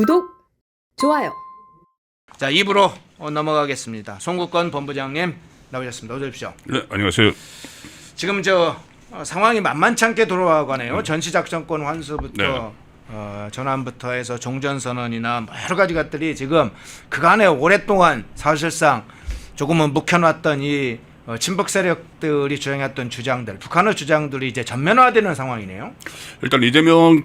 구독, 좋아요. 자, 2부로 넘어가겠습니다. 송국건 본부장님 나오셨습니다. 어서 오십시오. 네, 안녕하세요. 지금 상황이 만만치 않게 돌아가네요. 전시작전권 환수부터 네. 전환부터 해서 종전선언이나 여러 가지 것들이 지금 그간에 오랫동안 사실상 조금은 묵혀놨던 이 친북 세력들이 주장했던 주장들, 북한의 주장들이 이제 전면화되는 상황이네요. 일단 이재명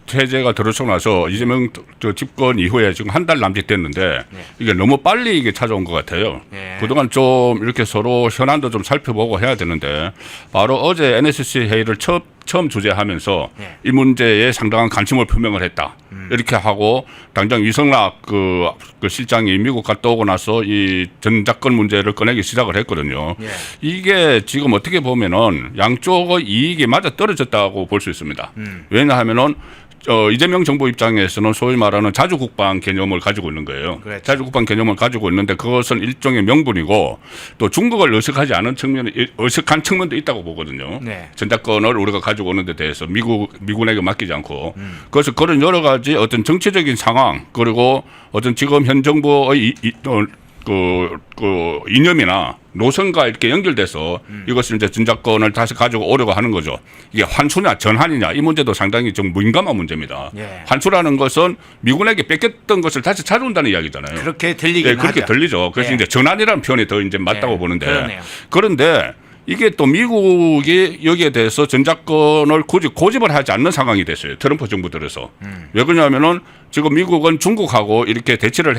체제가 들어서고 나서 이재명 집권 이후에 지금 한 달 남짓 됐는데 이게 너무 빨리 이게 찾아온 것 같아요. 그동안 좀 이렇게 서로 현안도 좀 살펴보고 해야 되는데 바로 어제 NSC 회의를 처음 주재하면서 이 문제에 상당한 관심을 표명을 했다. 이렇게 하고 당장 위성락 그 실장이 미국 갔다 오고 나서 이 전작권 문제를 꺼내기 시작을 했거든요. 이게 지금 어떻게 보면은 양쪽의 이익이 맞아 떨어졌다고 볼 수 있습니다. 왜냐하면은 이재명 정부 입장에서는 소위 말하는 자주국방 개념을 가지고 있는 거예요. 그렇죠. 자주국방 개념을 가지고 있는데 그것은 일종의 명분이고 또 중국을 의식하지 않은 의식한 측면도 있다고 보거든요. 전작권을 우리가 가지고 오는 데 대해서 미군에게 맡기지 않고 그래서 그런 여러 가지 어떤 정치적인 상황 그리고 어떤 지금 현 정부의 이념이나 노선과 이렇게 연결돼서 이것을 이제 전작권을 다시 가지고 오려고 하는 거죠. 이게 환수냐 전환이냐 이 문제도 상당히 좀 민감한 문제입니다. 환수라는 것은 미군에게 뺏겼던 것을 다시 찾아온다는 이야기잖아요. 그렇게 들리긴 하죠. 그렇게 들리죠. 그래서 이제 전환이라는 표현이 더 이제 맞다고 보는데 그러네요. 그런데 이게 또 미국이 여기에 대해서 전작권을 굳이 고집을 하지 않는 상황이 됐어요. 트럼프 정부 들어서. 왜 그러냐면은 지금 미국은 중국하고 이렇게 대치를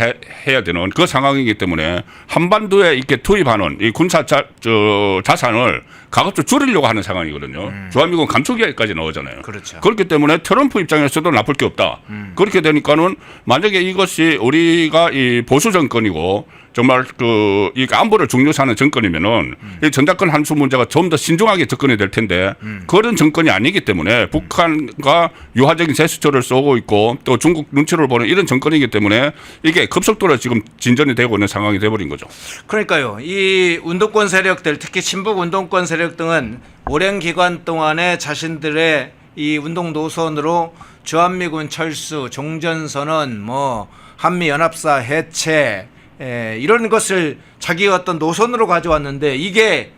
해야 되는 그 상황이기 때문에 한반도에 이렇게 투입하는 이 군사 자산을 가급적 줄이려고 하는 상황이거든요. 주한미군 감축에까지 나오잖아요. 그렇죠. 그렇기 때문에 트럼프 입장에서도 나쁠 게 없다. 그렇게 되니까는 만약에 이것이 우리가 이 보수 정권이고 정말 이 안보를 중요시하는 정권이면은 이 전작권 환수 문제가 좀 더 신중하게 접근이 될 텐데 그런 정권이 아니기 때문에 북한과 유화적인 제스처를 쏘고 있고 또 중국 눈치를 보는 이런 정권이기 때문에 이게 급속도로 지금 진전이 되고 있는 상황이 돼버린 거죠. 그러니까요. 이 운동권 세력들, 특히 친북 운동권 세력 등은 오랜 기간 동안에 자신들의 이 운동 노선으로 주한미군 철수, 종전선언, 한미연합사 해체 이런 것을 자기의 어떤 노선으로 가져왔는데 이게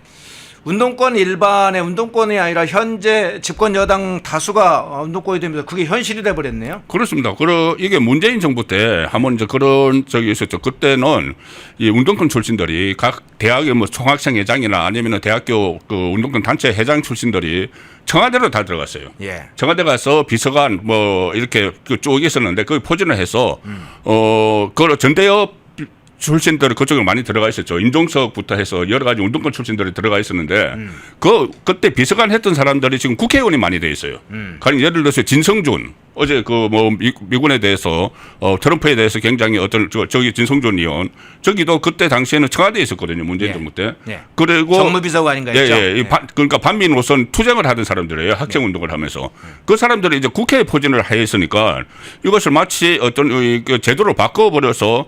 운동권 일반의 운동권이 아니라 현재 집권 여당 다수가 운동권이 되면서 그게 현실이 돼버렸네요. 그렇습니다. 이게 문재인 정부 때 한번 이제 그런 적이 있었죠. 그때는 이 운동권 출신들이 각 대학의 총학생회장이나 아니면 대학교 운동권 단체 회장 출신들이 청와대로 다 들어갔어요. 청와대 가서 비서관 이렇게 쭉 있었는데 그 포진을 해서 그 전대협 출신들이 그쪽에 많이 들어가 있었죠. 임종석부터 해서 여러 가지 운동권 출신들이 들어가 있었는데 그때 비서관 했던 사람들이 지금 국회의원이 많이 돼 있어요. 가령 예를 들어서 진성준 어제 미군에 대해서 트럼프에 대해서 굉장히 저기 진성준 의원 저기도 그때 당시에는 청와대에 있었거든요. 문재인 정부 때. 그리고 정무비서관인가 했죠. 그러니까 반미 노선 투쟁을 하던 사람들이에요. 학생 운동을 하면서 그 사람들이 이제 국회에 포진을 해 있으니까 이것을 마치 어떤 제도를 바꿔버려서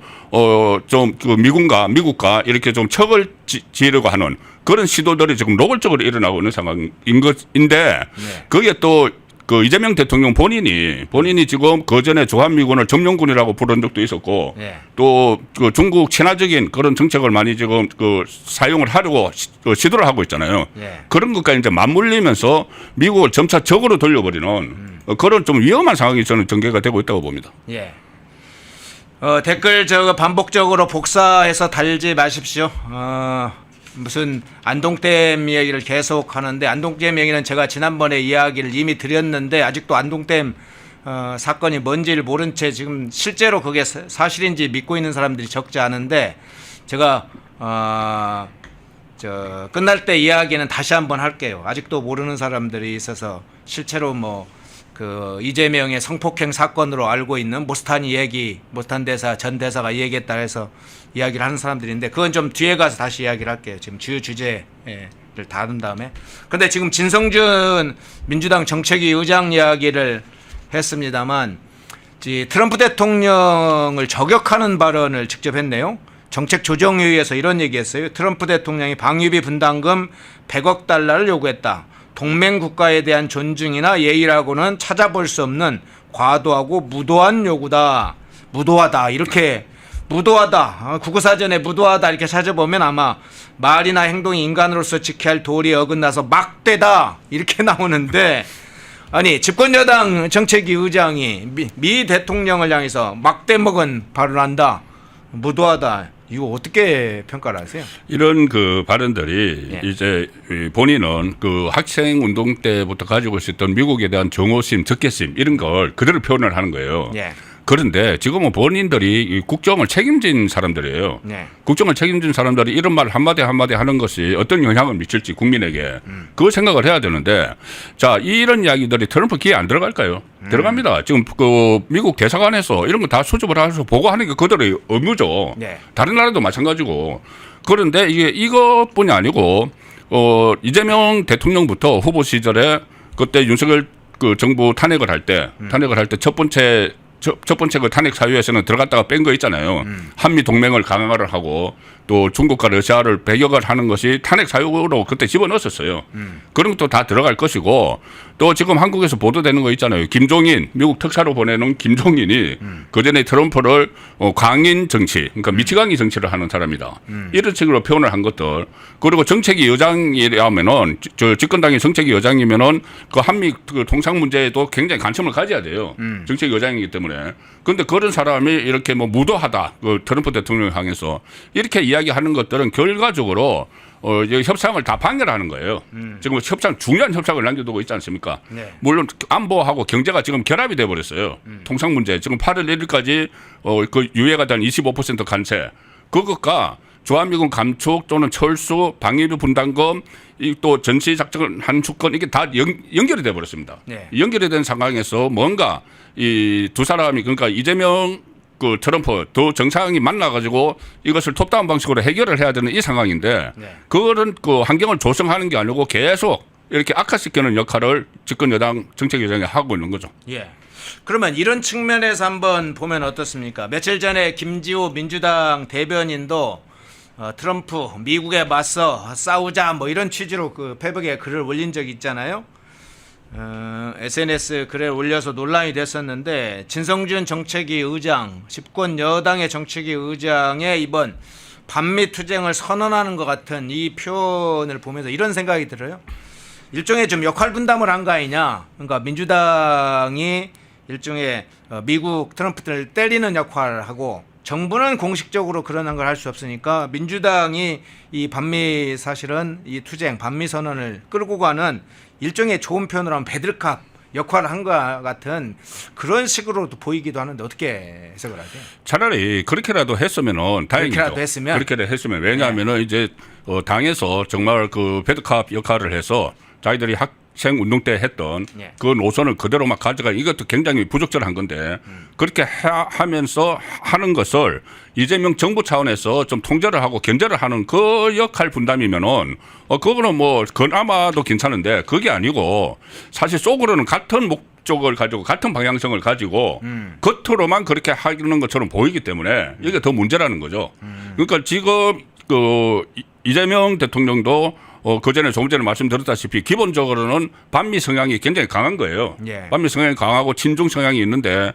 좀 미국과 이렇게 좀 척을 지으려고 하는 그런 시도들이 지금 노골적으로 일어나고 있는 상황인 것인데 그게 또 이재명 대통령 본인이 지금 그전에 주한미군을 점령군이라고 부른 적도 있었고 또 중국 친화적인 그런 정책을 많이 지금 사용을 하려고 시도를 하고 있잖아요. 그런 것까지 이제 맞물리면서 미국을 점차 적으로 돌려버리는 그런 좀 위험한 상황이 저는 전개가 되고 있다고 봅니다. 댓글 반복적으로 복사해서 달지 마십시오. 무슨 안동댐 이야기를 계속 하는데 안동댐 얘기는 제가 지난번에 이야기를 이미 드렸는데 아직도 안동댐 사건이 뭔지를 모른 채 지금 실제로 그게 사실인지 믿고 있는 사람들이 적지 않은데 제가 끝날 때 이야기는 다시 한번 할게요. 아직도 모르는 사람들이 있어서 실제로 이재명의 성폭행 사건으로 알고 있는 모스탄 대사 전 대사가 얘기했다 해서 이야기를 하는 사람들인데 그건 좀 뒤에 가서 다시 이야기를 할게요. 지금 주요 주제를 다룬 다음에. 근데 지금 진성준 민주당 정책위 의장 이야기를 했습니다만 트럼프 대통령을 저격하는 발언을 직접 했네요. 정책조정회의에서 이런 얘기했어요. 트럼프 대통령이 방위비 분담금 100억 달러를 요구했다. 동맹 국가에 대한 존중이나 예의라고는 찾아볼 수 없는 과도하고 무도한 요구다. 무도하다 이렇게 무도하다. 국어사전에 무도하다 이렇게 찾아보면 아마 말이나 행동이 인간으로서 지켜야 할 도리에 어긋나서 막대다 이렇게 나오는데 아니 집권여당 정책위 의장이 미 대통령을 향해서 막대 먹은 발언한다. 무도하다. 이거 어떻게 평가를 하세요? 이런 그 발언들이 예. 이제 본인은 그 학생 운동 때부터 가지고 있었던 미국에 대한 정오심, 적개심 이런 걸 그대로 표현을 하는 거예요. 예. 그런데 지금은 본인들이 이 국정을 책임진 사람들이에요. 네. 국정을 책임진 사람들이 이런 말 한마디 한마디 하는 것이 어떤 영향을 미칠지 국민에게 그걸 생각을 해야 되는데 자 이런 이야기들이 트럼프 귀에 안 들어갈까요? 들어갑니다. 지금 그 미국 대사관에서 이런 거 다 수집을 해서 보고하는 게 그들의 의무죠. 네. 다른 나라도 마찬가지고 그런데 이게 이것뿐이 아니고 이재명 대통령부터 후보 시절에 그때 윤석열 그 정부 탄핵을 할 때 첫 번째 그 탄핵 사유에서는 들어갔다가 뺀 거 있잖아요. 한미 동맹을 강화를 하고 또 중국과 러시아를 배격을 하는 것이 탄핵 사유로 그때 집어넣었었어요. 그런 것도 다 들어갈 것이고 또 지금 한국에서 보도되는 거 있잖아요. 김종인 미국 특사로 보내는 김종인이 그전에 트럼프를 광인 정치 그러니까 미치광이 정치를 하는 사람이다. 이런 식으로 표현을 한 것들 그리고 정책위 의장이라면은 저 집권당의 정책위 의장이면은 그 한미 그 통상 문제에도 굉장히 관심을 가져야 돼요. 정책위 의장이기 때문에. 그런데 그런 사람이 이렇게 뭐 무도하다. 그 트럼프 대통령을 향해서 이렇게 이야기하는 것들은 결과적으로 협상을 다 방해하는 거예요. 지금 중요한 협상을 남겨두고 있지 않습니까? 네. 물론 안보하고 경제가 지금 결합이 돼 버렸어요. 통상 문제. 지금 8월 1일까지 그 유예가 된 25% 관세. 그것과 주한미군 감축 또는 철수, 방위비 분담금, 또 전시 작전 한 주권 이게 다 연결이 돼 버렸습니다. 네. 연결이 된 상황에서 뭔가 이 두 사람이 그러니까 이재명 그 트럼프 두 정상이 만나가지고 이것을 톱다운 방식으로 해결을 해야 되는 이 상황인데 네. 그거는 그 환경을 조성하는 게 아니고 계속 이렇게 악화시키는 역할을 집권 여당 정책위원장이 하고 있는 거죠. 예. 그러면 이런 측면에서 한번 보면 어떻습니까? 며칠 전에 김지호 민주당 대변인도 트럼프 미국에 맞서 싸우자 뭐 이런 취지로 그 페북에 글을 올린 적이 있잖아요. SNS 글에 올려서 논란이 됐었는데 진성준 정책위 의장, 집권 여당의 정책위 의장의 이번 반미 투쟁을 선언하는 것 같은 이 표현을 보면서 이런 생각이 들어요. 일종의 좀 역할 분담을 한 거 아니냐. 그러니까 민주당이 일종의 미국 트럼프를 때리는 역할을 하고 정부는 공식적으로 그런 걸 할 수 없으니까 민주당이 이 반미 사실은 이 투쟁, 반미 선언을 끌고 가는 일종의 좋은 표현으로 하면 배들캅 역할을 한 것 같은 그런 식으로도 보이기도 하는데 어떻게 해석을 하세요? 차라리 그렇게라도 했으면은 다행이죠. 그렇게라도 했으면 왜냐하면은 이제 당에서 정말 그 배드캅 역할을 해서 자기들이 학생 운동 때 했던 그 노선을 그대로 막 가져가 이것도 굉장히 부적절한 건데 그렇게 하면서 하는 것을 이재명 정부 차원에서 좀 통제를 하고 견제를 하는 그 역할 분담이면은 그거는 뭐 그나마도 괜찮은데 그게 아니고 사실 속으로는 같은 목적을 가지고 같은 방향성을 가지고 겉으로만 그렇게 하는 것처럼 보이기 때문에 이게 더 문제라는 거죠. 그러니까 지금 그 이재명 대통령도 그전에 조금 전에 말씀드렸다시피 기본적으로는 반미 성향이 굉장히 강한 거예요. 예. 반미 성향이 강하고 친중 성향이 있는데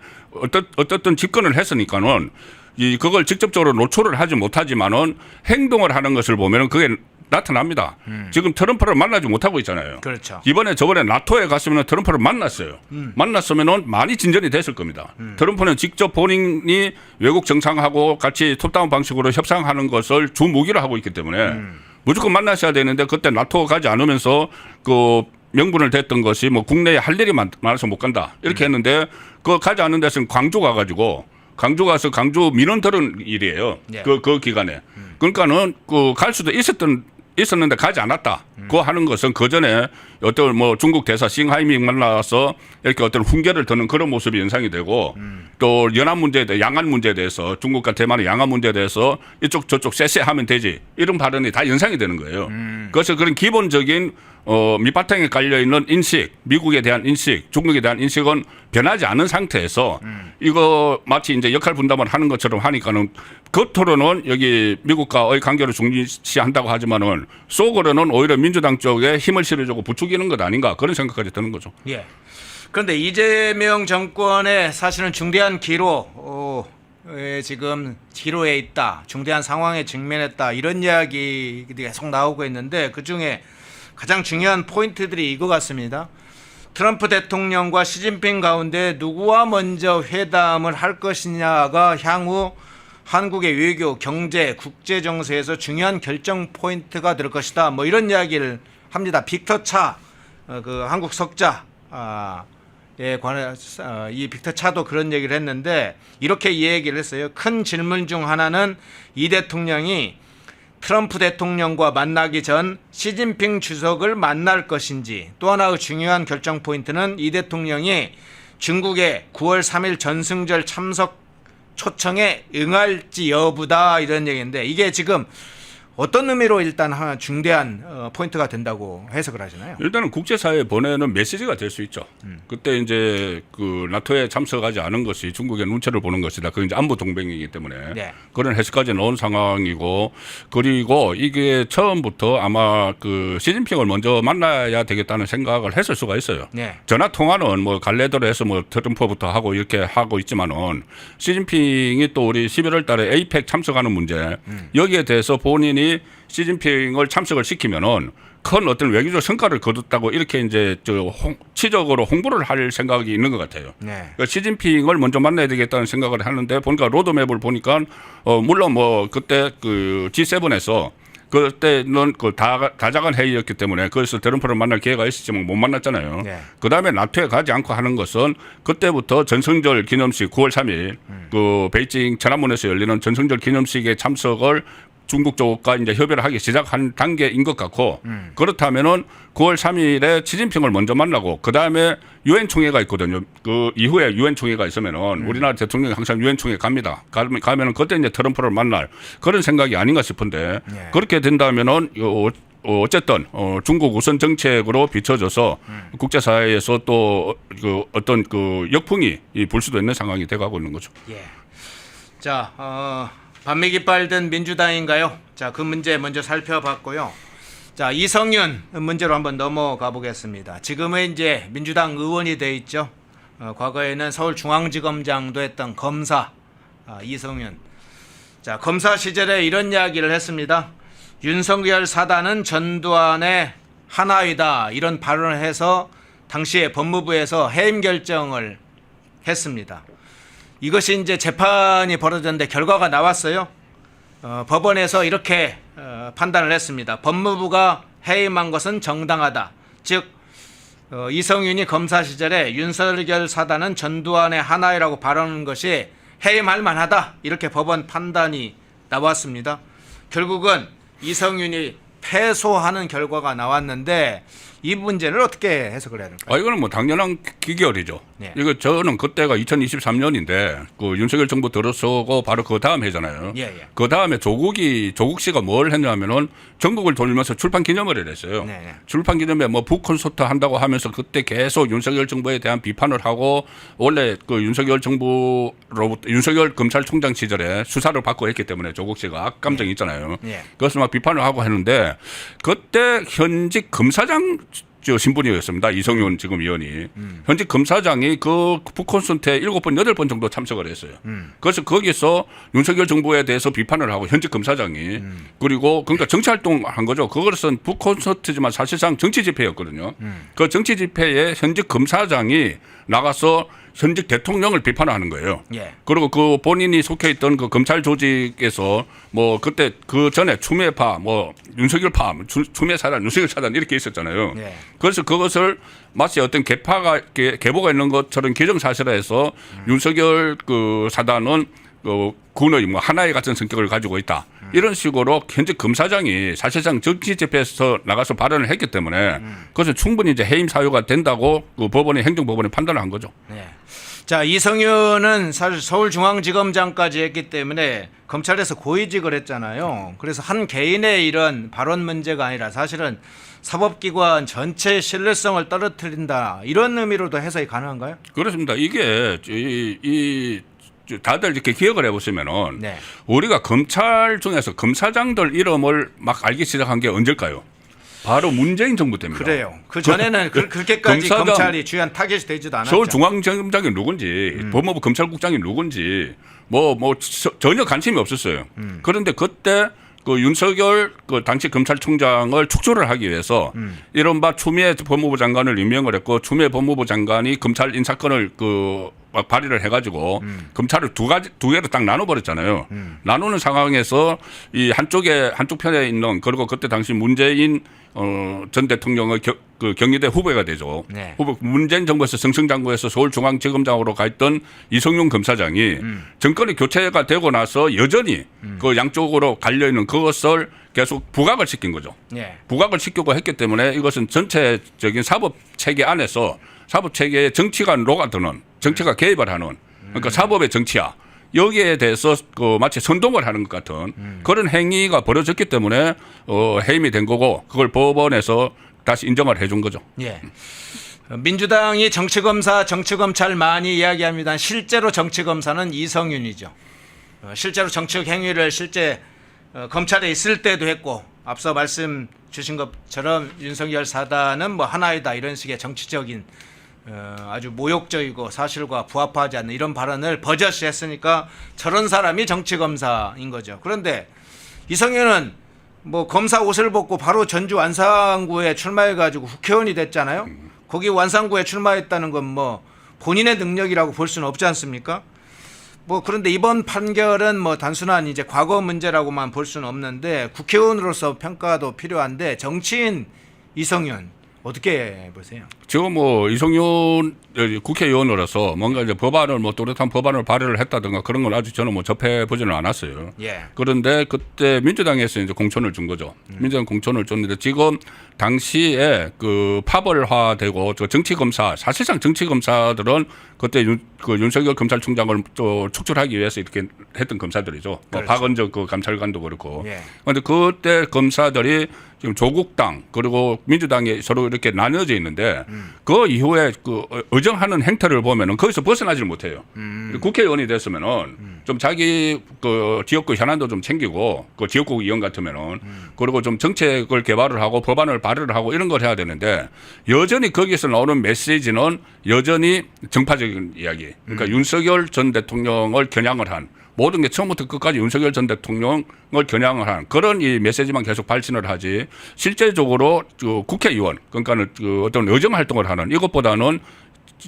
어떻든 집권을 했으니까는 그걸 직접적으로 노출을 하지 못하지만은 행동을 하는 것을 보면은 그게 나타납니다. 지금 트럼프를 만나지 못하고 있잖아요. 그렇죠. 이번에 저번에 나토에 갔으면 트럼프를 만났어요. 만났으면은 많이 진전이 됐을 겁니다. 트럼프는 직접 본인이 외국 정상하고 같이 톱다운 방식으로 협상하는 것을 주 무기로 하고 있기 때문에 무조건 만나셔야 되는데 그때 나토 가지 않으면서 그 명분을 댔던 것이 뭐 국내에 할 일이 많아서 못 간다 이렇게 했는데 그 가지 않는 데서는 광주 가가지고 광주 가서 광주 민원 들은 일이에요. 예. 그 기간에. 그러니까는 그 갈 수도 있었는데 가지 않았다. 그거 하는 것은 그 전에 어떤 뭐 중국 대사 싱하이밍 만나서 이렇게 어떤 훈계를 드는 그런 모습이 연상이 되고 또 연안 문제에 대해 양안 문제에 대해서 중국과 대만의 양안 문제에 대해서 이쪽 저쪽 쎄쎄하면 되지 이런 발언이 다 연상이 되는 거예요. 그래서 그런 기본적인 밑바탕에 깔려 있는 인식, 미국에 대한 인식, 중국에 대한 인식은 변하지 않은 상태에서 이거 마치 이제 역할 분담을 하는 것처럼 하니까는 겉으로는 여기 미국과의 관계를 중시한다고 하지만은 속으로는 오히려 민주당 쪽에 힘을 실어주고 부추기는 것 아닌가 그런 생각까지 드는 거죠. 예. 그런데 이재명 정권의 사실은 중대한 지금 기로에 있다, 중대한 상황에 직면했다 이런 이야기들이 계속 나오고 있는데 그 중에 가장 중요한 포인트들이 이거 같습니다. 트럼프 대통령과 시진핑 가운데 누구와 먼저 회담을 할 것이냐가 향후 한국의 외교, 경제, 국제 정세에서 중요한 결정 포인트가 될 것이다. 뭐 이런 이야기를 합니다. 빅터 차, 그 한국 석자에 관해서 이 빅터 차도 그런 얘기를 했는데 이렇게 이 얘기를 했어요. 큰 질문 중 하나는 이 대통령이 트럼프 대통령과 만나기 전 시진핑 주석을 만날 것인지, 또 하나의 중요한 결정 포인트는 이 대통령이 중국의 9월 3일 전승절 참석 초청에 응할지 여부다 이런 얘기인데 이게 지금 어떤 의미로 일단 하나 중대한 포인트가 된다고 해석을 하시나요? 일단은 국제사회에 보내는 메시지가 될 수 있죠. 그때 이제 그 나토에 참석하지 않은 것이 중국의 눈치를 보는 것이다. 그게 이제 안보 동맹이기 때문에 네. 그런 해석까지 넣은 상황이고, 그리고 이게 처음부터 아마 그 시진핑을 먼저 만나야 되겠다는 생각을 했을 수가 있어요. 네. 전화 통화는 뭐 갈래대로 해서 뭐 트럼프부터 하고 이렇게 하고 있지만은 시진핑이 또 우리 11월 달에 에이펙 참석하는 문제, 여기에 대해서 본인이 시진핑을 참석을 시키면은 큰 어떤 외교적 성과를 거뒀다고 이렇게 이제 치적으로 홍보를 할 생각이 있는 것 같아요. 네. 그러니까 시진핑을 먼저 만나야 되겠다는 생각을 하는데 보니까 로드맵을 보니까 물론 뭐 그때 그 G7에서 그때는 그 다자간 회의였기 때문에 거기서 트럼프를 만날 기회가 있었지만 못 만났잖아요. 네. 그다음에 나토에 가지 않고 하는 것은 그때부터 전승절 기념식 9월 3일 그 베이징 천안문에서 열리는 전승절 기념식에 참석을 중국 쪽과 이제 협의를 하기 시작한 단계인 것 같고, 그렇다면은 9월 3일에 시진핑을 먼저 만나고 그 다음에 유엔 총회가 있거든요. 그 이후에 유엔 총회가 있으면은 우리나라 대통령이 항상 유엔 총회 갑니다. 가면은 그때 이제 트럼프를 만날 그런 생각이 아닌가 싶은데, 네. 그렇게 된다면은 어쨌든 중국 우선 정책으로 비춰져서 국제사회에서 또 그 어떤 그 역풍이 불 수도 있는 상황이 돼가고 있는 거죠. 예. 자, 반미깃발 든 민주당인가요? 자, 그 문제 먼저 살펴봤고요. 자, 이성윤 문제로 한번 넘어가 보겠습니다. 지금은 이제 민주당 의원이 돼 있죠. 과거에는 서울중앙지검장도 했던 검사 이성윤. 자, 검사 시절에 이런 이야기를 했습니다. 윤석열 사단은 전두환의 하나이다 이런 발언을 해서 당시에 법무부에서 해임 결정을 했습니다. 이것이 이제 재판이 벌어졌는데 결과가 나왔어요. 법원에서 이렇게 판단을 했습니다. 법무부가 해임한 것은 정당하다. 즉 이성윤이 검사 시절에 윤석열 사단은 전두환의 하나이라고 발언한 것이 해임할 만하다. 이렇게 법원 판단이 나왔습니다. 결국은 이성윤이 패소하는 결과가 나왔는데 이 문제를 어떻게 해석을 해야 될까요? 이거는 뭐 당연한 기결이죠. 네. 이거 저는 그때가 2023년인데 그 윤석열 정부 들어서고 바로 그 다음 해잖아요. 예, 예. 그 다음에 조국 씨가 뭘 했냐면은 전국을 돌면서 출판 기념회를 했어요. 네, 네. 출판 기념회 뭐 북콘서트 한다고 하면서 그때 계속 윤석열 정부에 대한 비판을 하고, 원래 그 윤석열 정부로부터 윤석열 검찰총장 시절에 수사를 받고 했기 때문에 조국 씨가 악감정이 있잖아요. 예. 그것을 막 비판을 하고 했는데 그때 현직 검사장 신분이었습니다. 이성윤 지금 의원이. 현직 검사장이 그 북콘서트에 7번, 8번 정도 참석을 했어요. 그래서 거기서 윤석열 정부에 대해서 비판을 하고 현직 검사장이 그리고 그러니까 정치활동 한 거죠. 그것은 북콘서트지만 사실상 정치 집회였거든요. 그 정치 집회에 현직 검사장이 나가서 현직 대통령을 비판하는 거예요. 예. 그리고 그 본인이 속해 있던 그 검찰 조직에서 뭐 그때 그 전에 추미애파, 뭐 윤석열파, 추미애 사단, 윤석열 사단 이렇게 있었잖아요. 예. 그래서 그것을 마치 어떤 계보가 있는 것처럼 기정사실화해서 윤석열 그 사단은 그 군의 뭐 하나의 같은 성격을 가지고 있다. 이런 식으로 현재 검사장이 사실상 정치 집회에서 나가서 발언을 했기 때문에 그것은 충분히 이제 해임 사유가 된다고 그 행정법원이 판단을 한 거죠. 네. 자, 이성윤은 사실 서울중앙지검장까지 했기 때문에 검찰에서 고위직을 했잖아요. 그래서 한 개인의 이런 발언 문제가 아니라 사실은 사법기관 전체의 신뢰성을 떨어뜨린다. 이런 의미로도 해석이 가능한가요? 그렇습니다. 이게 다들 이렇게 기억을 해보시면은 네. 우리가 검찰 중에서 검사장들 이름을 막 알기 시작한 게 언제일까요? 바로 문재인 정부 때입니다. 그래요. 그 전에는 그렇게까지 검사장, 검찰이 주요한 타겟이 되지도 않았죠. 서울중앙지검장이 누군지 법무부 검찰국장이 누군지 전혀 관심이 없었어요. 그런데 그때 그 윤석열 그 당시 검찰총장을 축소를 하기 위해서 이른바 추미애 법무부 장관을 임명을 했고 추미애 법무부 장관이 검찰 인사권을 막 발의를 해가지고 검찰을 두 개로 딱 나눠버렸잖아요. 나누는 상황에서 이 한쪽 편에 있는 그리고 그때 당시 문재인 전 대통령의 그 경희대 후보가 되죠. 네. 문재인 정부에서 승승장구해서 서울중앙지검장으로 가 있던 이성윤 검사장이 정권이 교체가 되고 나서 여전히 그 양쪽으로 갈려 있는 그것을 계속 부각을 시킨 거죠. 네. 부각을 시키고 했기 때문에 이것은 전체적인 사법 체계 안에서 사법 체계에 정치가 녹아드는 정치가 개입을 하는 그러니까 사법의 정치야. 여기에 대해서 마치 선동을 하는 것 같은 그런 행위가 벌어졌기 때문에 해임이 된 거고 그걸 법원에서 다시 인정을 해준 거죠. 예. 민주당이 정치검찰 많이 이야기합니다. 실제로 정치검사는 이성윤이죠. 실제로 정치적 행위를 실제 검찰에 있을 때도 했고 앞서 말씀 주신 것처럼 윤석열 사단은 뭐 하나이다 이런 식의 정치적인 아주 모욕적이고 사실과 부합하지 않는 이런 발언을 버젓이 했으니까 저런 사람이 정치검사인 거죠. 그런데 이성윤은 뭐 검사 옷을 벗고 바로 전주 완산구에 출마해가지고 국회의원이 됐잖아요. 거기 완산구에 출마했다는 건 뭐 본인의 능력이라고 볼 수는 없지 않습니까? 뭐 그런데 이번 판결은 뭐 단순한 이제 과거 문제라고만 볼 수는 없는데 국회의원으로서 평가도 필요한데 정치인 이성윤 어떻게 보세요? 지금 뭐 이성윤 국회의원으로서 뭔가 이제 법안을 또렷한 법안을 발의를 했다든가 그런 걸 아직 저는 접해 보지는 않았어요. 예. 그런데 그때 민주당에서 이제 공천을 준 거죠. 민주당 공천을 줬는데 지금 당시에 그 파벌화되고 정치검사 사실상 정치검사들은 그때 윤석열 검찰총장을 또 축출하기 위해서 이렇게 했던 검사들이죠. 그렇죠. 박은적 그 감찰관도 그렇고. 그런데 예. 그때 검사들이 지금 조국당 그리고 민주당이 서로 이렇게 나뉘어져 있는데 그 이후에 그 의정하는 행태를 보면은 거기서 벗어나지를 못해요. 국회의원이 됐으면은 좀 자기 그 지역구 현안도 좀 챙기고 그 지역구 의원 같으면은 그리고 좀 정책을 개발을 하고 법안을 발의를 하고 이런 걸 해야 되는데 여전히 거기서 나오는 메시지는 여전히 정파적인 이야기. 그러니까 윤석열 전 대통령을 겨냥을 한 모든 게 처음부터 끝까지 윤석열 전 대통령을 겨냥을 한 그런 이 메시지만 계속 발신을 하지 실제적으로 그 국회의원 그러니까는 그 어떤 의정 활동을 하는 이것보다는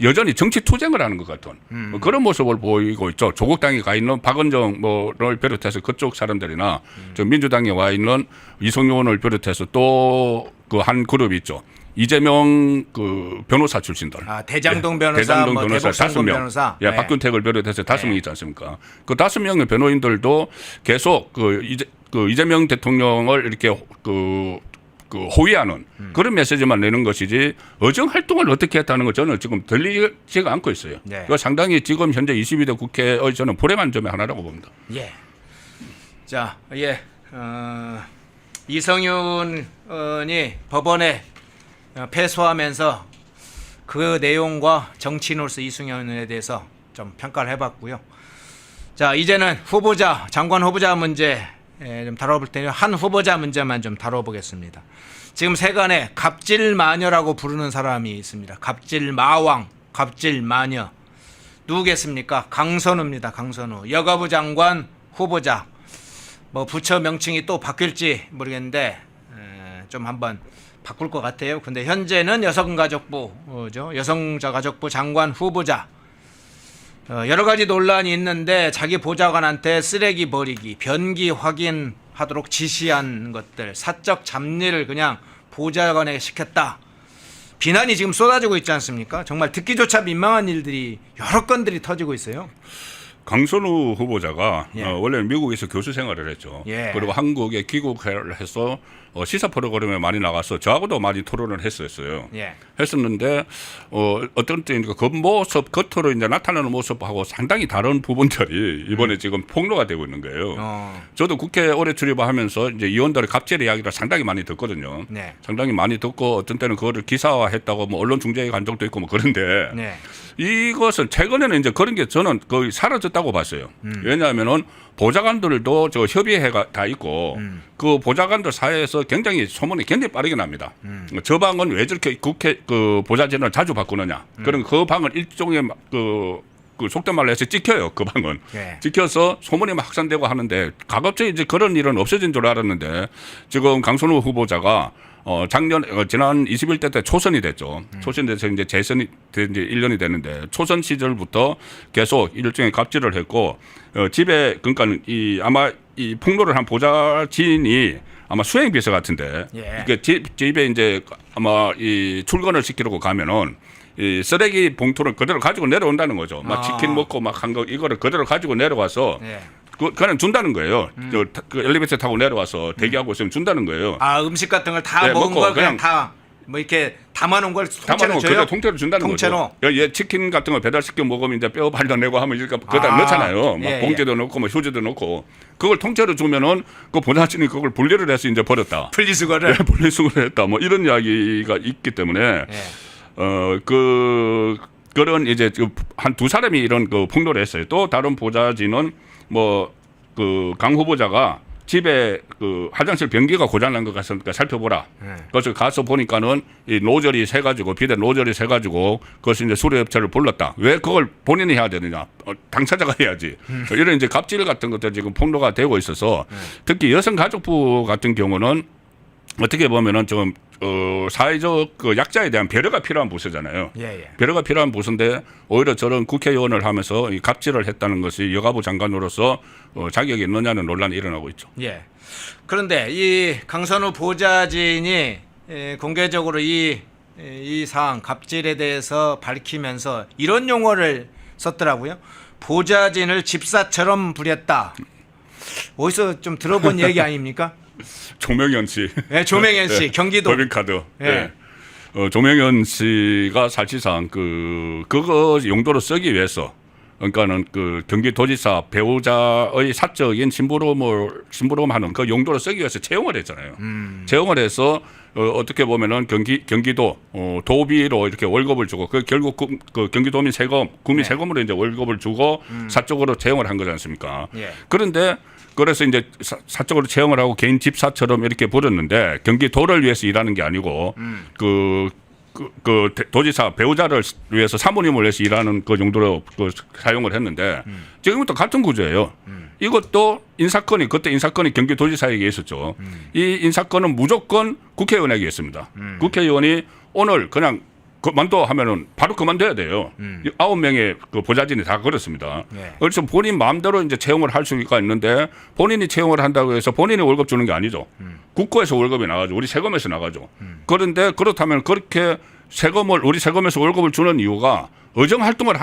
여전히 정치 투쟁을 하는 것 같은 그런 모습을 보이고 있죠. 조국당에 가 있는 박은정 뭐를 비롯해서 그쪽 사람들이나 저 민주당에 와 있는 이성윤을 비롯해서 또 그 한 그룹이 있죠. 이재명 그 변호사 출신들. 대장동 변호사, 대장동 뭐 변호사 대북상공 5명. 변호사. 예, 박균택을 비롯해서 5명 있지 않습니까? 그 5명의 변호인들도 계속 그 이재명 대통령을 이렇게 그 호위하는 그런 메시지만 내는 것이지 의정 활동을 어떻게 했다는 거 저는 지금 들리지가 않고 있어요. 네. 이거 상당히 지금 현재 22대 국회의 저는 불행한 점의 하나라고 봅니다. 예. 자, 예. 이성윤이 법원에 패소하면서 그 내용과 정치인으로서 이승윤에 대해서 좀 평가를 해봤고요. 자, 이제는 후보자, 장관 후보자 문제 좀 다뤄볼 테니 한 후보자 문제만 좀 다뤄보겠습니다. 지금 세간에 갑질마녀라고 부르는 사람이 있습니다. 갑질마왕, 갑질마녀. 누구겠습니까? 강선우입니다. 강선우. 여가부 장관 후보자. 뭐 부처 명칭이 또 바뀔지 모르겠는데 좀 한번 바꿀 것 같아요. 근데 현재는 여성가족부죠. 여성가족부 장관 후보자. 여러 가지 논란이 있는데 자기 보좌관한테 쓰레기 버리기, 변기 확인하도록 지시한 것들, 사적 잡일을 그냥 보좌관에게 시켰다. 비난이 지금 쏟아지고 있지 않습니까? 정말 듣기조차 민망한 일들이 여러 건들이 터지고 있어요. 강선우 후보자가 예. 원래 미국에서 교수 생활을 했죠. 예. 그리고 한국에 귀국을 해서 시사 프로그램에 많이 나가서 저하고도 많이 토론을 했었어요. 예. 했었는데 어떤 때 겉모습 겉으로 이제 나타나는 모습하고 상당히 다른 부분들이 이번에 지금 폭로가 되고 있는 거예요. 저도 국회 오래 출입하면서 이제 의원들의 갑질 이야기를 상당히 많이 듣거든요. 네. 상당히 많이 듣고 어떤 때는 그거를 기사화했다고 뭐 언론 중재에 간 적도 있고 뭐 그런데 네. 이것은 최근에는 이제 그런 게 저는 거의 사라졌다 있었다고 봤어요. 왜냐하면은 보좌관들도 저 협의회가 다 있고 그 보좌관들 사이에서 굉장히 소문이 굉장히 빠르게 납니다. 저 방은 왜 저렇게 국회 그 보좌진을 자주 바꾸느냐. 그럼 그 방은 일종의 그 속된 말로 해서 찍혀요. 그 방은 예. 찍혀서 소문이 막 확산되고 하는데 가급적 이제 그런 일은 없어진 줄 알았는데 지금 강선우 후보자가 지난 21대 때 초선이 됐죠. 초선돼서 이제 재선이 된 이제 1년이 됐는데 초선 시절부터 계속 일종의 갑질을 했고 집에 그러니까 아마 이 폭로를 한 보좌진이 아마 수행 비서 같은데 예. 이게 집에 이제 아마 이 출근을 시키려고 가면은 이 쓰레기 봉투를 그대로 가지고 내려온다는 거죠. 막 치킨 먹고 막 한 거 이거를 그대로 가지고 내려와서 예. 그냥 준다는 거예요. 그 엘리베이터 타고 내려와서 대기하고 있으면 준다는 거예요. 아 음식 같은 걸 다 네, 먹은 먹고 걸 그냥 그냥 다 뭐 이렇게 담아놓은 걸 통째로 담아놓고 줘요? 그대로 통째로 준다는 통째로? 거죠. 얘 치킨 같은 거 배달시켜 먹으면 이제 뼈 발라내고 하면 이렇게 그다 넣잖아요. 막 예, 봉지도 넣고 뭐 휴지도 넣고 그걸 통째로 주면은 그 보좌진이 그걸 분리를 해서 이제 버렸다. 분리수거를. 네, 분리수거를 했다. 뭐 이런 이야기가 있기 때문에 예. 그런 이제 한 두 사람이 이런 그 폭로를 했어요. 또 다른 보좌진은 뭐 그 강 후보자가 집에 그 화장실 변기가 고장난 것 같으니까 살펴보라. 그래서 가서 보니까는 이 노즐이 새가지고 비대 노즐이 새가지고 그것을 이제 수리업체를 불렀다. 왜 그걸 본인이 해야 되느냐? 당사자가 해야지. 이런 이제 갑질 같은 것들 지금 폭로가 되고 있어서 특히 여성가족부 같은 경우는 어떻게 보면은 좀 사회적 그 약자에 대한 배려가 필요한 부서잖아요. 예. 배려가 필요한 부서인데 오히려 저런 국회의원을 하면서 이 갑질을 했다는 것이 여가부 장관으로서 자격이 있느냐는 논란이 일어나고 있죠. 예. 그런데 이 강선우 보좌진이 공개적으로 이 사안 갑질에 대해서 밝히면서 이런 용어를 썼더라고요. 보좌진을 집사처럼 부렸다. 어디서 좀 들어본 얘기 아닙니까? 조명현 씨. 네, 조명현 씨, 경기도. 법인카드. 네. 조명현 씨가 사실상 그거 용도로 쓰기 위해서 그러니까는 그 경기도지사 배우자의 사적인 심부름하는 그 용도로 쓰기 위해서 채용을 했잖아요. 채용을 해서 어떻게 보면은 경기도 도비로 이렇게 월급을 주고 그 결국 그 경기도민 세금 국민 세금으로 이제 월급을 주고 사적으로 채용을 한 거지 않습니까? 예. 그런데 그래서 이제 사적으로 채용을 하고 개인 집사처럼 이렇게 부렸는데 경기도를 위해서 일하는 게 아니고 그 도지사 배우자를 위해서 사모님을 위해서 일하는 그 용도로 사용을 했는데 지금부터 같은 구조예요. 이것도 인사권이 그때 인사권이 경기도지사에게 있었죠. 이 인사권은 무조건 국회의원에게 있습니다. 국회의원이 오늘 그냥 그만둬 하면은 바로 그만둬야 돼요. 9명의 그 보좌진이 다 그렇습니다. 네. 그래서 본인 마음대로 이제 채용을 할 수가 있는데 본인이 채용을 한다고 해서 본인이 월급 주는 게 아니죠. 국고에서 월급이 나가죠. 우리 세금에서 나가죠. 그런데 그렇다면 그렇게 우리 세금에서 월급을 주는 이유가 의정 활동을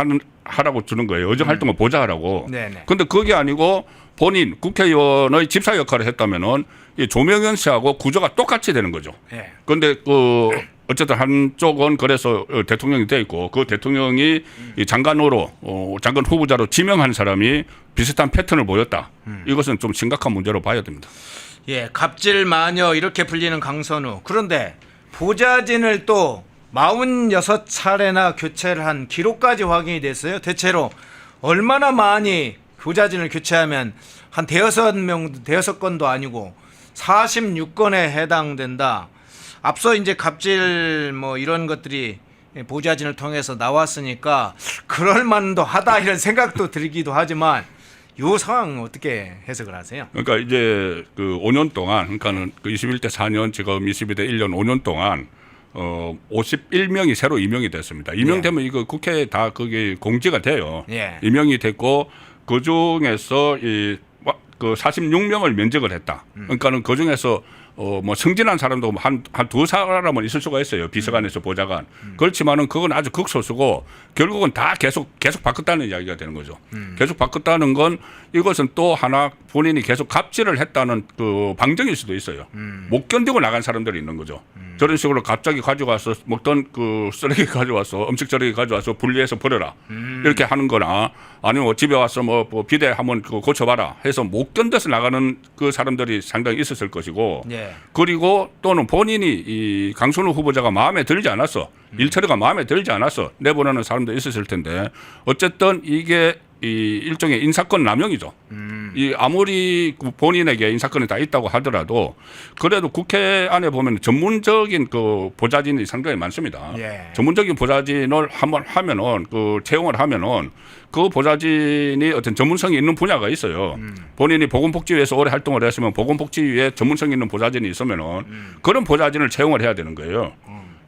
하라고 주는 거예요. 의정 활동을 보좌하라고. 네네. 근데 그게 아니고 본인 국회의원의 집사 역할을 했다면은 이 조명현 씨하고 구조가 똑같이 되는 거죠. 예. 그런데 어쨌든 한쪽은 그래서 대통령이 돼 있고 그 대통령이 이 장관으로 장관 후보자로 지명한 사람이 비슷한 패턴을 보였다. 이것은 좀 심각한 문제로 봐야 됩니다. 예, 갑질 마녀 이렇게 불리는 강선우. 그런데 보좌진을 또 46차례나 교체를 한 기록까지 확인이 됐어요. 대체로 얼마나 많이 보좌진을 교체하면 한 대여섯 건도 아니고 46건에 해당된다. 앞서 이제 갑질 뭐 이런 것들이 보좌진을 통해서 나왔으니까 그럴 만도 하다 이런 생각도 들기도 하지만 이 상황 어떻게 해석을 하세요? 그러니까 이제 그 5년 동안 그러니까는 그 21대 4년 지금 22대 1년 5년 동안 51명이 새로 임명이 됐습니다. 임명되면 이거 국회에 다 그게 공지가 돼요. 예. 임명이 됐고 그 중에서 그 46명을 면직을 했다. 그러니까는 그 중에서 뭐 승진한 사람도 한 두 사람은 있을 수가 있어요. 비서관에서 보좌관. 그렇지만은 그건 아주 극소수고 결국은 다 계속 바꿨다는 이야기가 되는 거죠. 계속 바꿨다는 건 이것은 또 하나 본인이 계속 갑질을 했다는 그 방증일 수도 있어요. 못 견디고 나간 사람들이 있는 거죠. 저런 식으로 갑자기 가져와서 먹던 그 쓰레기 가져와서 음식 쓰레기 가져와서 분리해서 버려라. 이렇게 하는 거나 아니면 뭐 집에 와서 뭐 비대 한번 고쳐봐라 해서 못 견뎌서 나가는 그 사람들이 상당히 있었을 것이고 예. 그리고 또는 본인이 이 강선우 후보자가 마음에 들지 않았어. 일처리가 마음에 들지 않았어. 내보내는 사람도 있었을 텐데 어쨌든 이게 이 일종의 인사권 남용이죠. 이 아무리 본인에게 인사권이 다 있다고 하더라도 그래도 국회 안에 보면 전문적인 그 보좌진이 상당히 많습니다. 예. 전문적인 보좌진을 한번 하면은 그 채용을 하면은 그 보좌진이 어떤 전문성이 있는 분야가 있어요. 본인이 보건복지위에서 오래 활동을 했으면 보건복지위에 전문성 있는 보좌진이 있으면은 그런 보좌진을 채용을 해야 되는 거예요.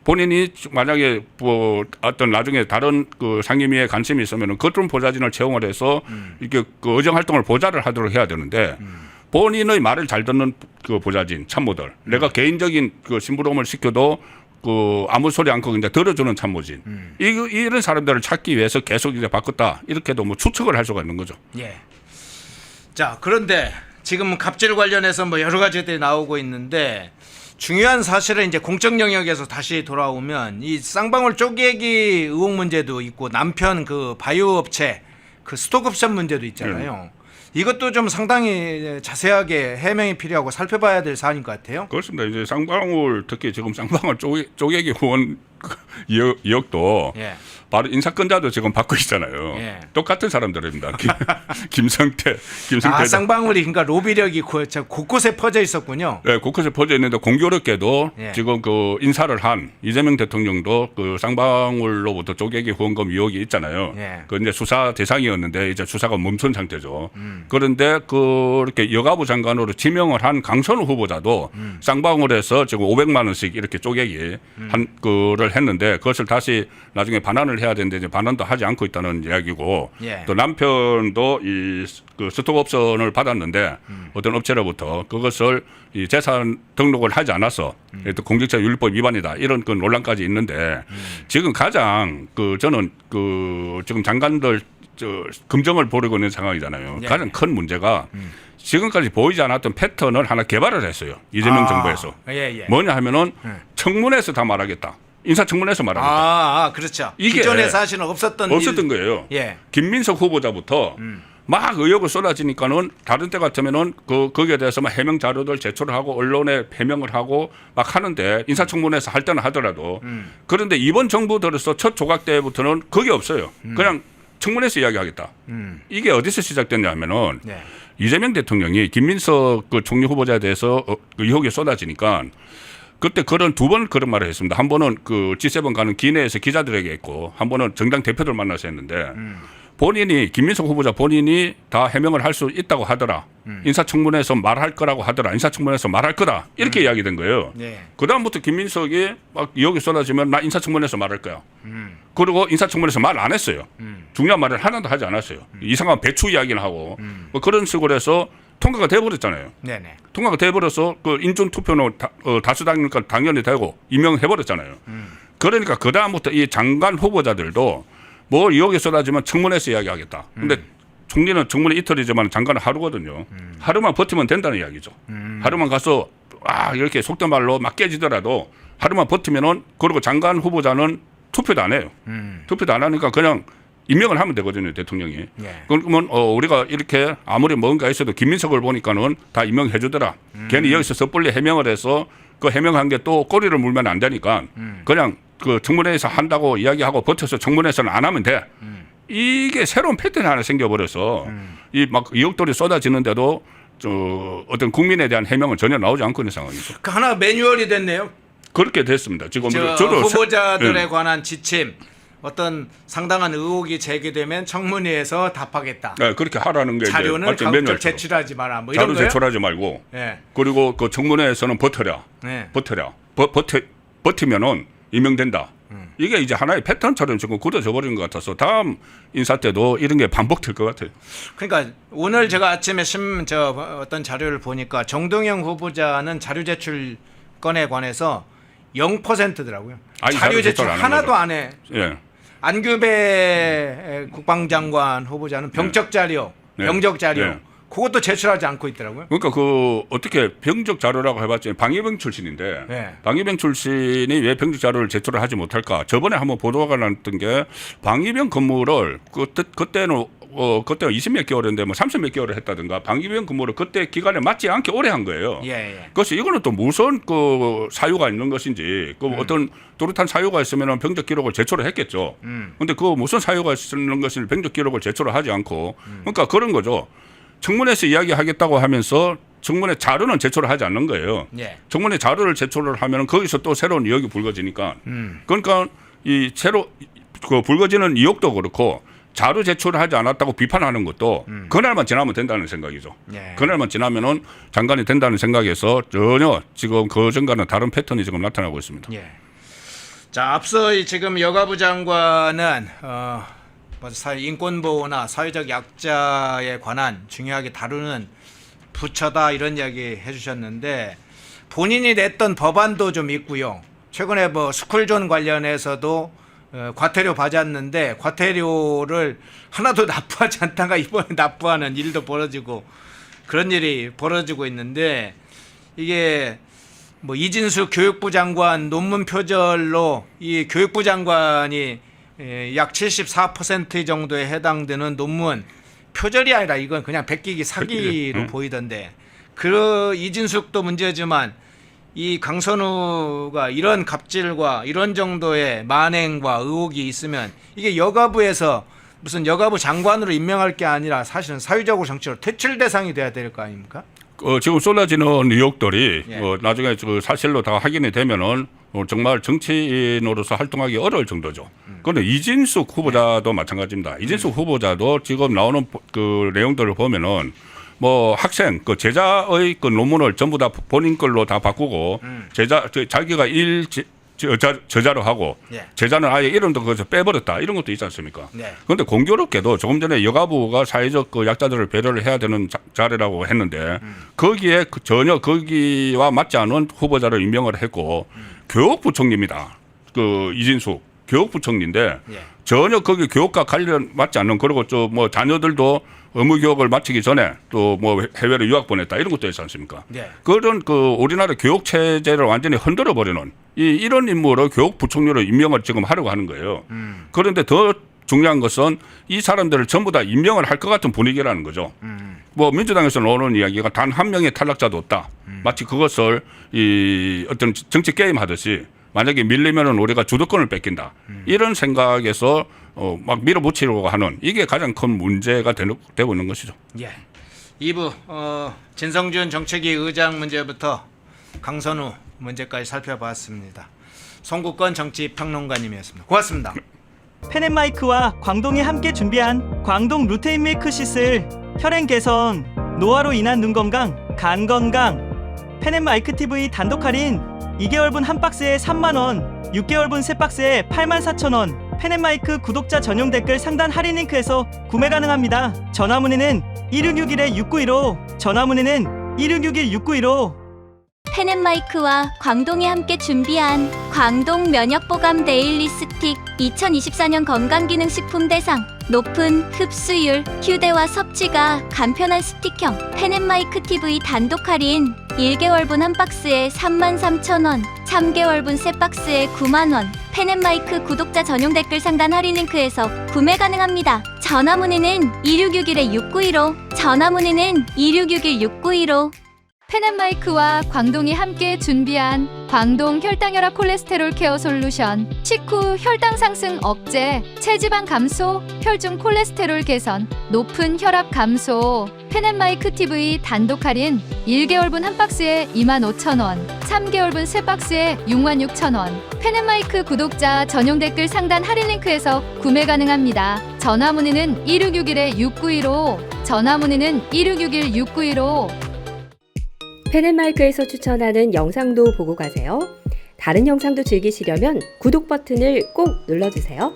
본인이 만약에 뭐 어떤 나중에 다른 그 상임위에 관심이 있으면은 그런 보좌진을 채용을 해서 이렇게 그 의정 활동을 보좌를 하도록 해야 되는데 본인의 말을 잘 듣는 그 보좌진 참모들, 내가 개인적인 그 심부름을 시켜도 그 아무 소리 않고 그냥 들어주는 참모진, 이런 사람들을 찾기 위해서 계속 이제 바꿨다 이렇게도 뭐 추측을 할 수가 있는 거죠. 예. 자, 그런데 지금 갑질 관련해서 뭐 여러 가지들이 나오고 있는데. 중요한 사실은 이제 공적 영역에서 다시 돌아오면 이 쌍방울 쪼개기 의혹 문제도 있고 남편 그 바이오 업체 그 스톡옵션 문제도 있잖아요. 이것도 좀 상당히 자세하게 해명이 필요하고 살펴봐야 될 사안인 것 같아요. 그렇습니다. 이제 쌍방울 특히 지금 쌍방울 쪼개기 후원 의혹도 예. 바로 인사권자도 지금 받고 있잖아요. 예. 똑같은 사람들입니다. 김성태. 아, 쌍방울이 그러니까 로비력이 곳곳에 퍼져 있었군요. 네, 곳곳에 퍼져 있는데 공교롭게도 예. 지금 그 인사를 한 이재명 대통령도 그 쌍방울로부터 쪼개기 후원금 의혹이 있잖아요. 예. 그 이제 수사 대상이었는데 이제 수사가 멈춘 상태죠. 그런데 그렇게 여가부 장관으로 지명을 한 강선우 후보자도 쌍방울에서 지금 500만 원씩 이렇게 쪼개기 한 거를 했는데 그것을 다시 나중에 반환을 해야 되는데 이제 반환도 하지 않고 있다는 이야기고 예. 또 남편도 이 그 스톡옵션을 받았는데 어떤 업체로부터 그것을 이 재산 등록을 하지 않아서 또 공직자윤리법 위반이다 이런 그 논란까지 있는데 지금 가장 그 저는 그 지금 장관들 금정을 벌이고 있는 상황이잖아요. 예. 가장 큰 문제가 지금까지 보이지 않았던 패턴을 하나 개발을 했어요. 이재명 정부에서. 예. 뭐냐 하면은 청문회에서 다 말하겠다. 인사청문회에서 말하겠다. 그렇죠. 이게 기존에 사실은 없었던 거예요. 예. 김민석 후보자부터 막 의혹을 쏟아지니까는 다른 때 같으면은 거기에 대해서 막 해명 자료들 제출을 하고 언론에 해명을 하고 막 하는데 인사청문회에서 할 때는 하더라도 그런데 이번 정부 들어서 첫 조각 때부터는 그게 없어요. 그냥 청문회에서 이야기하겠다. 이게 어디서 시작됐냐면은 네. 이재명 대통령이 김민석 그 총리 후보자에 대해서 의혹이 쏟아지니까 그때 그런 두 번 그런 말을 했습니다. 한 번은 그 G7 가는 기내에서 기자들에게 했고 한 번은 정당 대표들 만나서 했는데 본인이 김민석 후보자 본인이 다 해명을 할 수 있다고 하더라. 인사청문회에서 말할 거라고 하더라. 인사청문회에서 말할 거다. 이렇게 이야기된 거예요. 네. 그다음부터 김민석이 막 의혹이 쏟아지면 나 인사청문회에서 말할 거야. 그리고 인사청문회에서 말 안 했어요. 중요한 말을 하나도 하지 않았어요. 이상한 배추 이야기는 하고 뭐 그런 식으로 해서 통과가 돼버렸잖아요. 네네. 통과가 돼버려서 그 인준 투표는 다수당이니까 당연히 되고 임명해버렸잖아요. 그러니까 그 다음부터 이 장관 후보자들도 뭐 의혹이 쏟아지면 청문회에서 이야기하겠다. 근데 총리는 청문회 이틀이지만 장관은 하루거든요. 하루만 버티면 된다는 이야기죠. 하루만 가서 이렇게 속된 말로 막 깨지더라도 하루만 버티면은 그리고 장관 후보자는 투표도 안 해요. 투표도 안 하니까 그냥 임명을 하면 되거든요, 대통령이. 예. 그러면 우리가 이렇게 아무리 뭔가 있어도 김민석을 보니까는 다 임명해 주더라. 괜히 여기서 섣불리 해명을 해서 그 해명한 게 또 꼬리를 물면 안 되니까 그냥 그 청문회에서 한다고 이야기하고 버텨서 청문회에서는 안 하면 돼. 이게 새로운 패턴이 하나 생겨버려서 이 막 의혹들이 쏟아지는데도 어떤 국민에 대한 해명은 전혀 나오지 않고 있는 상황이죠. 그 하나 매뉴얼이 됐네요. 그렇게 됐습니다. 지금 저도 후보자들에 예. 관한 지침, 어떤 상당한 의혹이 제기되면 청문회에서 답하겠다. 네, 그렇게 하라는 게 자료는 이제 가급적 제출하지 마라. 뭐 이런 자료 거요? 제출하지 말고. 예. 그리고 그 청문회에서는 버텨라. 네. 버티면은 임명된다. 이게 이제 하나의 패턴처럼 지금 굳어져 버린 것 같아서 다음 인사 때도 이런 게 반복될 것 같아요. 그러니까 오늘 제가 아침에 어떤 자료를 보니까 정동영 후보자는 자료 제출 건에 관해서 0%더라고요. 아니, 자료 제출 안 하나도 거죠. 안 해. 예. 안규배 국방장관 후보자는 병적 자료, 네. 병적 자료, 네. 그것도 제출하지 않고 있더라고요. 그러니까 그 어떻게 병적 자료라고 해봤자 방위병 출신인데 네. 방위병 출신이 왜 병적 자료를 제출을 하지 못할까? 저번에 한번 보도가 났던 게 방위병 근무를 그때는 그때 20몇 개월인데 뭐 30몇 개월을 했다든가 방기병 근무를 그때 기간에 맞지 않게 오래 한 거예요. 예. 그래서 이거는 또 무슨 그 사유가 있는 것인지 그 어떤 뚜렷한 사유가 있으면 병적 기록을 제출을 했겠죠. 근데 그 무슨 사유가 있는 것을 병적 기록을 제출을 하지 않고 그러니까 그런 거죠. 청문회에서 이야기하겠다고 하면서 청문회 자료는 제출을 하지 않는 거예요. 예. 청문회 자료를 제출을 하면 거기서 또 새로운 의혹이 불거지니까 그러니까 이 새로 그 불거지는 의혹도 그렇고 자료 제출을 하지 않았다고 비판하는 것도 그날만 지나면 된다는 생각이죠. 예. 그날만 지나면은 장관이 된다는 생각에서 전혀 지금 그전과는 다른 패턴이 지금 나타나고 있습니다. 예. 자, 앞서 지금 여가부 장관은 인권보호나 사회적 약자에 관한 중요하게 다루는 부처다 이런 이야기 해주셨는데 본인이 냈던 법안도 좀 있고요. 최근에 뭐 스쿨존 관련해서도 과태료 받았는데 과태료를 하나도 납부하지 않다가 이번에 납부하는 일도 벌어지고 그런 일이 벌어지고 있는데 이게 뭐 이진수 교육부 장관 논문 표절로 이 교육부 장관이 약 74% 정도에 해당되는 논문 표절이 아니라 이건 그냥 베끼기 사기로 보이던데 그 이진숙도 문제지만 이 강선우가 이런 갑질과 이런 정도의 만행과 의혹이 있으면 이게 여가부에서 무슨 여가부 장관으로 임명할 게 아니라 사실은 사회적으로 정치로 퇴출 대상이 돼야 될 거 아닙니까? 지금 쏟아지는 의혹들이 예. 나중에 그 사실로 다 확인이 되면은 정말 정치인으로서 활동하기 어려울 정도죠. 그런데 이진숙 후보자도 마찬가지입니다. 이진숙 후보자도 지금 나오는 그 내용들을 보면은 뭐 학생 그 제자의 그 논문을 전부 다 본인 걸로 다 바꾸고 자기가 저자로 하고 예. 제자는 아예 이름도 거기서 빼버렸다 이런 것도 있지 않습니까? 네. 그런데 공교롭게도 조금 전에 여가부가 사회적 그 약자들을 배려를 해야 되는 자리라고 했는데 거기에 전혀 거기와 맞지 않은 후보자를 임명을 했고 교육부총리입니다. 그 이진숙 교육부총리인데 예. 전혀 거기 교육과 관련 맞지 않는 그리고 좀 뭐 자녀들도 의무 교육을 마치기 전에 또 뭐 해외로 유학 보냈다 이런 것도 있지 않습니까? 네. 그런 그 우리나라 교육 체제를 완전히 흔들어 버리는 이런 인물을 교육부총리로 임명을 지금 하려고 하는 거예요. 그런데 더 중요한 것은 이 사람들을 전부 다 임명을 할 것 같은 분위기라는 거죠. 뭐 민주당에서 나오는 이야기가 단 한 명의 탈락자도 없다. 마치 그것을 이 어떤 정치 게임 하듯이 만약에 밀리면은 우리가 주도권을 뺏긴다. 이런 생각에서 막 밀어붙이려고 하는 이게 가장 큰 문제가 되고 있는 것이죠. 예. 2부 진성준 정책위 의장 문제부터 강선우 문제까지 살펴봤습니다. 송국건 정치평론가님이었습니다. 고맙습니다. 펜앤마이크와 광동이 함께 준비한 광동 루테인 밀크시슬 혈행 개선, 노화로 인한 눈 건강, 간 건강. 펜앤마이크 TV 단독 할인 2개월분 한 박스에 3만원, 6개월분 세 박스에 84,000원. 펜앤마이크 구독자 전용 댓글 상단 할인 링크에서 구매 가능합니다. 전화 문의는 1661-6915, 전화 문의는 1661-6915. 펜앤마이크와 광동이 함께 준비한 광동 면역보감 데일리 스틱 2024년 건강기능식품 대상 높은 흡수율, 휴대와 섭취가 간편한 스틱형 펜앤마이크 TV 단독 할인 1개월분 한 박스에 33,000원, 3개월분 세 박스에 9만원. 펜앤마이크 구독자 전용 댓글 상단 할인 링크에서 구매 가능합니다. 전화 문의는 2661-6915, 전화 문의는 2661-6915. 펜앤마이크와 광동이 함께 준비한 광동 혈당혈압 콜레스테롤 케어 솔루션 식후 혈당 상승 억제, 체지방 감소, 혈중 콜레스테롤 개선, 높은 혈압 감소. 펜앤마이크 TV 단독 할인 1개월분 한 박스에 25,000원, 3개월분 세 박스에 66,000원. 펜앤마이크 구독자 전용 댓글 상단 할인 링크에서 구매 가능합니다. 전화 문의는 1661-6915, 전화 문의는 1661-6915. 펜앤마이크에서 추천하는 영상도 보고 가세요. 다른 영상도 즐기시려면 구독 버튼을 꼭 눌러주세요.